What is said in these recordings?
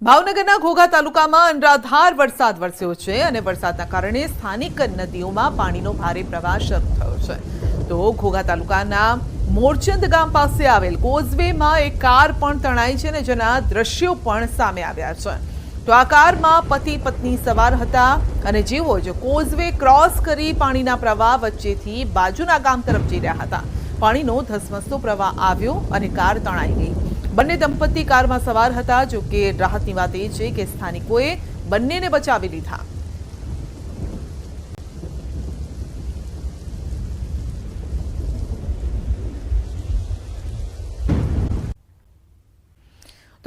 ભાવનગરના ઘોઘા તાલુકામાં અનરાધાર વરસાદ વરસ્યો છે અને વરસાદના કારણે સ્થાનિક નદીઓમાં પાણીનો ભારે પ્રવાહ શરૂ થયો છે। તો ઘોઘા તાલુકાના મોરચંદ ગામ પાસે આવેલ કોઝવેમાં એક કાર પણ તણાઈ છે અને જેના દ્રશ્યો પણ સામે આવ્યા છે। તો આ કારમાં પતિ પત્ની સવાર હતા અને જેવો જ કોઝવે ક્રોસ કરી પાણીના પ્રવાહ વચ્ચેથી બાજુના ગામ તરફ જઈ રહ્યા હતા, પાણીનો ધસમસતો પ્રવાહ આવ્યો અને કાર તણાઈ ગઈ। બંને દંપતી કારમાં સવાર હતા। જો કે રાહતની વાત એ છે કે સ્થાનિકોએ બંનેને બચાવી લીધા।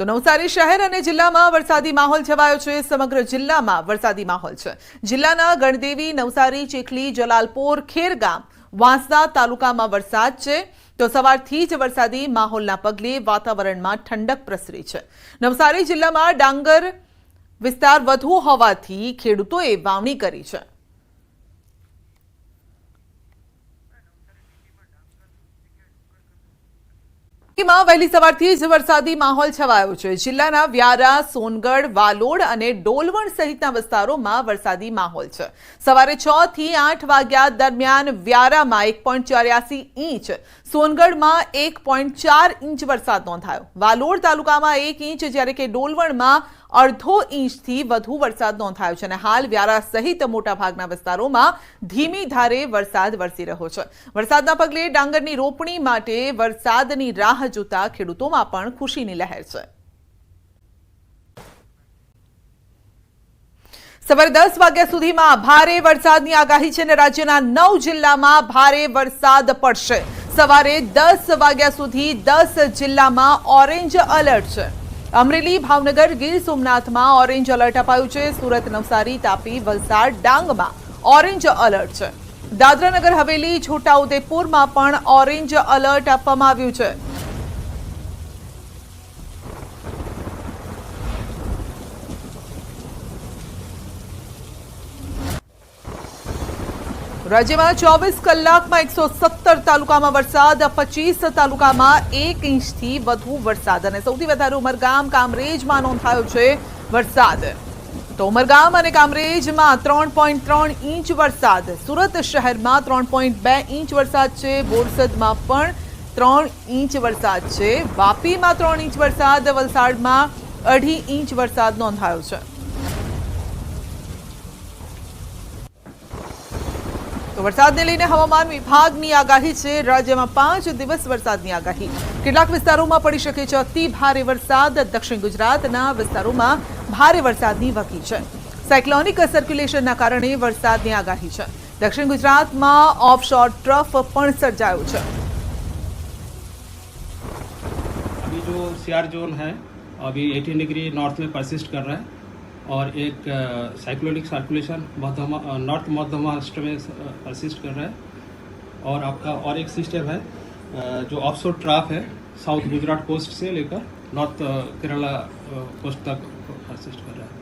તો નવસારી શહેર અને જિલ્લામાં વરસાદી માહોલ છવાયો છે। સમગ્ર જિલ્લામાં વરસાદી માહોલ છે। જિલ્લાના ગણદેવી, નવસારી, ચીખલી, જલાલપોર, ખેરગામ, વાંસદા તાલુકામાં વરસાદ છે। તો સવારથી જ વરસાદી માહોલના પગલે વાતાવરણમાં ઠંડક પ્રસરી છે। નવસારી જિલ્લામાં ડાંગર વિસ્તાર વધુ હોવાથી ખેડૂતોએ વાવણી કરી છે। વહેલી સવારથી જ વરસાદી માહોલ છવાયો છે। જિલ્લાના વ્યારા, સોનગઢ, વાલોડ અને ડોલવણ સહિતના વિસ્તારોમાં વરસાદી માહોલ છે। સવારે 6 થી 8 વાગ્યા દરમિયાન વ્યારામાં 1.84 ઇંચ, સોનગઢમાં 1.4 ઇંચ વરસાદ નોંધાયો। વાલોડ તાલુકામાં 1 ઇંચ જ્યારે કે ડોલવણમાં અડધો ઇંચથી વધુ વરસાદ નોંધાયો છે અને હાલ વ્યારા સહિત મોટાભાગના વિસ્તારોમાં ધીમી ધારે વરસાદ વરસી રહ્યો છે। વરસાદના પગલે ડાંગરની રોપણી માટે વરસાદની રાહ જોતા ખેડૂતોમાં પણ ખુશીની લહેર છે। સવારે 10 વાગ્યા સુધીમાં ભારે વરસાદની આગાહી છે અને રાજ્યના 9 જિલ્લામાં ભારે વરસાદ પડશે। સવારે 10 વાગ્યા સુધી 10 જિલ્લામાં ઓરેન્જ એલર્ટ છે। અમરેલી, ભાવનગર, ગીર સોમનાથમાં ઓરેન્જ એલર્ટ અપાયું છે। સુરત, નવસારી, તાપી, વલસાડ, ડાંગમાં ઓરેન્જ એલર્ટ છે। દાદરા નગર હવેલી, છોટાઉદેપુરમાં પણ ઓરેન્જ એલર્ટ આપવામાં આવ્યું છે। રાજ્યમાં 24 કલાકમાં 117 તાલુકામાં વરસાદ, 25 તાલુકામાં 1 ઇંચથી વધુ વરસાદ અને સૌથી વધારે ઉમરગામ, કામરેજમાં નોંધાયો છે વરસાદ। તો ઉમરગામ અને કામરેજમાં 3.3 ઇંચ વરસાદ, સુરત શહેરમાં 3.2 ઇંચ વરસાદ છે, બોરસદમાં પણ 3 ઇંચ વરસાદ છે, વાપીમાં 3 ઇંચ વરસાદ, વલસાડમાં 2.5 ઇંચ વરસાદ નોંધાયો છે। તો વરસાદને લઈને હવામાન વિભાગની આગાહી છે। રાજ્યમાં 5 દિવસ વરસાદની આગાહી। કેટલાક વિસ્તારોમાં પડી શકે છે અતિ ભારે વરસાદ। દક્ષિણ ગુજરાતના વિસ્તારોમાં ભારે વરસાદની વકી છે। સાયક્લોનિક સર્ક્યુલેશનના કારણે વરસાદની આગાહી છે। દક્ષિણ ગુજરાતમાં ઓફશોર ટ્રફ પણ સર્જાયો છે। अभी जो सीआर जोन है अभी 18 डिग्री नॉर्थ में परसिस्ट कर रहा है और एक साइक्लोनिक सर्कुलेशन नॉर्थ मध्य महाराष्ट्र में परसिस्ट कर रहा है और आपका और एक सिस्टम है जो ऑफशोर ट्रफ है साउथ गुजरात कोस्ट से लेकर नॉर्थ केरला कोस्ट तक परसिस्ट कर रहा है।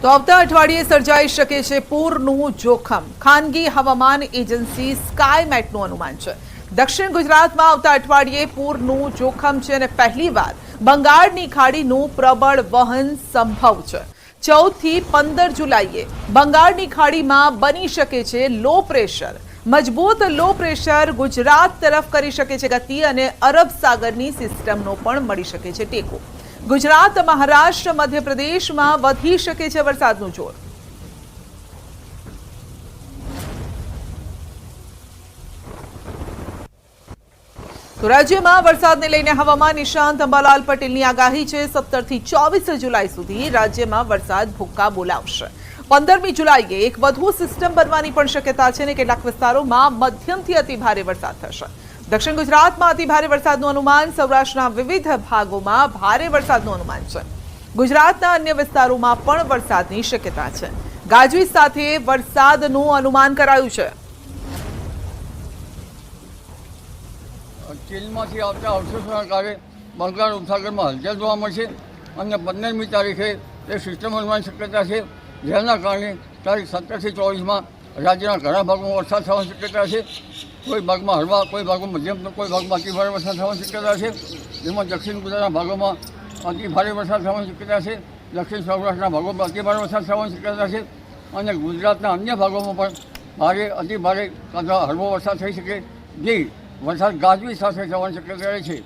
તો આવતા અઠવાડિયે સર્જાઈ શકે છે પૂરનું જોખમ। ખાનગી હવામાન એજન્સી સ્કાયમેટનું અનુમાન છે। દક્ષિણ ગુજરાતમાં આવતા અઠવાડિયે પૂરનું જોખમ છે અને પહેલીવાર બંગાળની ખાડીનું પ્રબળ વહન સંભવ છે। 14 થી 15 જુલાઈએ બંગાળની ખાડીમાં બની શકે છે લો પ્રેશર। મજબૂત લો પ્રેશર ગુજરાત તરફ કરી શકે છે ગતિ અને અરબ સાગરની સિસ્ટમનો પણ મળી શકે છે ટેકો। ગુજરાત, મહારાષ્ટ્ર, મધ્યપ્રદેશમાં વધી શકે છે વરસાદનું જોર। તો રાજ્યમાં વરસાદને લઈને હવામાન નિષ્ણાંત અંબાલાલ પટેલની આગાહી છે। 17 થી 24 જુલાઈ સુધી રાજ્યમાં વરસાદ ભૂક્કા બોલાવશે। 15મી જુલાઈએ એક વધુ સિસ્ટમ બનવાની પણ શક્યતા છે અને કેટલાક વિસ્તારોમાં મધ્યમથી અતિ ભારે વરસાદ થશે। દક્ષિણ ગુજરાતમાં અતિ ભારે વરસાદનું અનુમાન, સૌરાષ્ટ્રના વિવિધ ભાગોમાં ભારે વરસાદનું અનુમાન છે। ગુજરાતના અન્ય વિસ્તારોમાં પણ વરસાદની શક્યતા છે। ગાજવીજ સાથે વરસાદનું અનુમાન કરાયું છે। ચીનમાંથી આવતા અવશેષોના કારણે બંગાળ ઉપસાગરમાં હલચલ જોવા મળશે અને 15મી તારીખે તે સિસ્ટમ બનવાની શક્યતા છે, જેના કારણે તારીખ 17 થી 24માં રાજ્યના ઘણા ભાગોમાં વરસાદ થવાની શક્યતા છે। કોઈ ભાગમાં હળવા, કોઈ ભાગમાં મધ્યમ, કોઈ ભાગમાં અતિ ભારે વરસાદ થવાની શક્યતા છે, જેમાં દક્ષિણ ગુજરાતના ભાગોમાં અતિ ભારે વરસાદ થવાની શક્યતા છે. દક્ષિણ સૌરાષ્ટ્રના ભાગોમાં અતિ ભારે વરસાદ થવાની શક્યતા છે અને ગુજરાતના અન્ય ભાગોમાં પણ ભારે અતિ ભારે તથા હળવો વરસાદ થઈ શકે, જે વરસાદ ગાજવીજ સાથે થવાની શક્યતા રહે છે.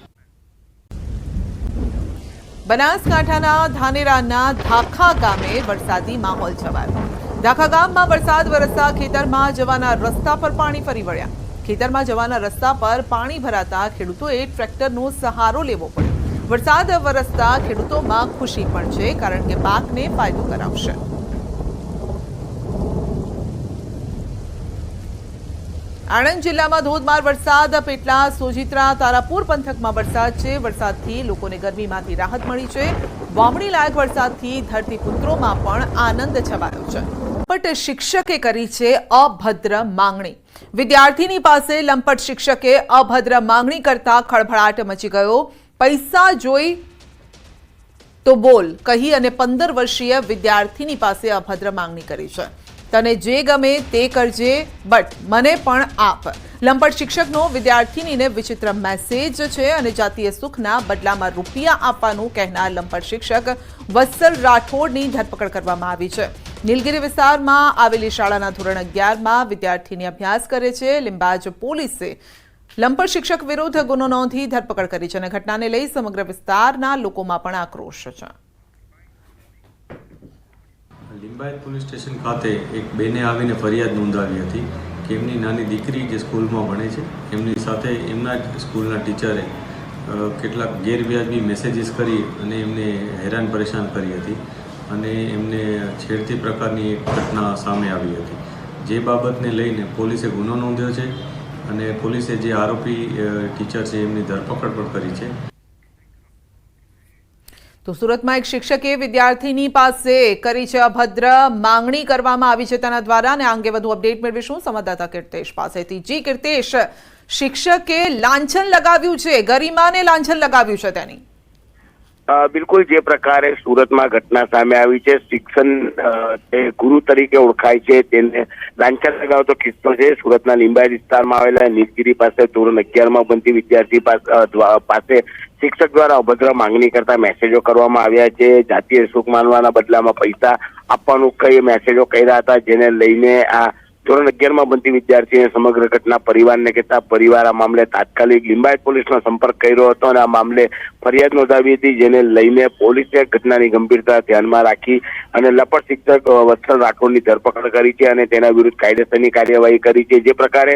બનાસકાંઠાના ધાનેરાના ધાખા ગામે વરસાદી માહોલ છવાયો. ધાખા ગામમાં વરસાદ વરસતા ખેતરમાં જવાના રસ્તા પર પાણી ફરી વળ્યા. ખેતરમાં જવાના રસ્તા પર પાણી ભરાતા ખેડૂતોએ ટ્રેક્ટરનો સહારો લેવો પડ્યો. વરસાદ વરસતા ખેડૂતોમાં ખુશી પણ છે, કારણ કે પાકને ફાયદો કરાવશે. આણંદ જિલ્લામાં ધોધમાર વરસાદ. પેટલા, સોજિત્રા, તારાપુર પંથકમાં વરસાદ છે. વરસાદથી લોકોને ગરમીમાંથી રાહત મળી છે. વાવણી લાયક વરસાદથી ધરતીપુત્રોમાં પણ આનંદ છવાયો છે. લંપટ શિક્ષકે કરી છે અભદ્ર માંગણી. વિદ્યાર્થીની પાસે લંપટ શિક્ષકે અભદ્ર માંગણી કરતા ખળભળાટ મચી ગયો. પૈસા જોઈ તો બોલ કહી અને 15 વર્ષીય વિદ્યાર્થીની પાસે અભદ્ર માંગણી કરી છે. તને જે ગમે તે કરજે, બટ મને પણ આપ. લંપટ શિક્ષકનો વિદ્યાર્થીનીને વિચિત્ર મેસેજ છે અને જાતીય સુખના બદલામાં રૂપિયા આપવાનું કહેનાર લંપટ શિક્ષક વત્સલ રાઠોડની ધરપકડ કરવામાં આવી છે. નીલગિરી વિસ્તારમાં આવેલી શાળાના ધોરણ 11માં વિદ્યાર્થીની અભ્યાસ કરે છે. લીંબાજ પોલીસે લંપટ શિક્ષક વિરુદ્ધ ગુનો નોંધી ધરપકડ કરી છે અને ઘટનાને લઈ સમગ્ર વિસ્તારના લોકોમાં પણ આક્રોશ છે. લીંબાયત પોલીસ સ્ટેશન ખાતે એક બેને આવીને ફરિયાદ નોંધાવી હતી કે એમની નાની દીકરી જે સ્કૂલમાં ભણે છે એમની સાથે એમના જ સ્કૂલના ટીચરે કેટલાક ગેરવ્યાજબી મેસેજીસ કરી અને એમને હેરાન પરેશાન કરી હતી અને એમને છેડતી પ્રકારની એક ઘટના સામે આવી હતી. જે બાબતને લઈને પોલીસે ગુનો નોંધ્યો છે અને પોલીસે જે આરોપી ટીચર છે એમની ધરપકડ પણ કરી છે. તો સુરતમાં એક શિક્ષકે વિદ્યાર્થીની પાસે કરી છે અભદ્ર માંગણી કરવામાં આવી છે તેના દ્વારા, અને આ અંગે વધુ અપડેટ મેળવીશું સંવાદદાતા કીર્તેશ પાસેથી. જી કીર્તેશ, શિક્ષકે લાંછન લગાવ્યું છે, ગરિમાને લાંછન લગાવ્યું છે તેની. બિલકુલ જે પ્રકારે સુરતમાં ઘટના સામે આવી છે, શિક્ષણ ગુરુ તરીકે ઓળખાય છે તેને લાંછન લગાવતો કિસ્સો છે. સુરતના લીંબાયત વિસ્તારમાં આવેલા નીલગિરી પાસે ધોરણ 11માં ભણતી વિદ્યાર્થી પાસે શિક્ષક દ્વારા અભદ્ર માંગણી કરતા મેસેજો કરવામાં આવ્યા છે. જાતીય સુખ માનવાના બદલામાં પૈસા આપવાનું કઈ મેસેજો કર્યા હતા, જેને લઈને આ ધોરણ 11માં ભણતી વિદ્યાર્થીને સમગ્ર ઘટના પરિવારને કહેતા પરિવાર આ મામલે તાત્કાલિક લીંબાયત પોલીસનો સંપર્ક કર્યો હતો અને આ મામલે ફરિયાદ નોંધાવી હતી, જેને લઈને પોલીસે ઘટનાની ગંભીરતા ધ્યાનમાં રાખી અને લંપટ શિક્ષક વત્સલ રાઠોડની ધરપકડ કરી છે અને તેના વિરુદ્ધ કાયદેસરની કાર્યવાહી કરી છે. જે પ્રકારે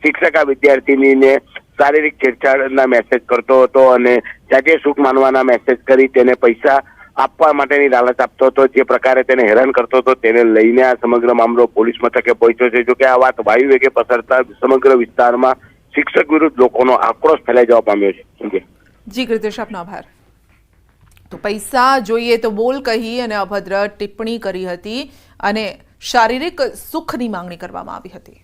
શિક્ષક આ વિદ્યાર્થીનીને શારીરિક છેડછાડના મેસેજ કરતો હતો અને જાતીય સુખ માનવાના મેસેજ કરી તેને પૈસા આપવા માટેની લાલચ આપતો હતો, જે પ્રકારે તેને હેરાન કરતો હતો, તેને લઈને આ સમગ્ર મામલો પોલીસ મથકે પહોંચ્યો છે. જોકે આ વાત વાયુ વેગે પસરતા સમગ્ર વિસ્તારમાં શિક્ષક વિરુદ્ધ લોકોનો આક્રોશ ફેલાઈ જવા પામ્યો છે. જી કીર્તેશ, આપનો આભાર. તો પૈસા જોઈએ તો બોલ કહી અને અભદ્ર ટિપ્પણી કરી હતી અને શારીરિક સુખની માંગણી કરવામાં આવી હતી.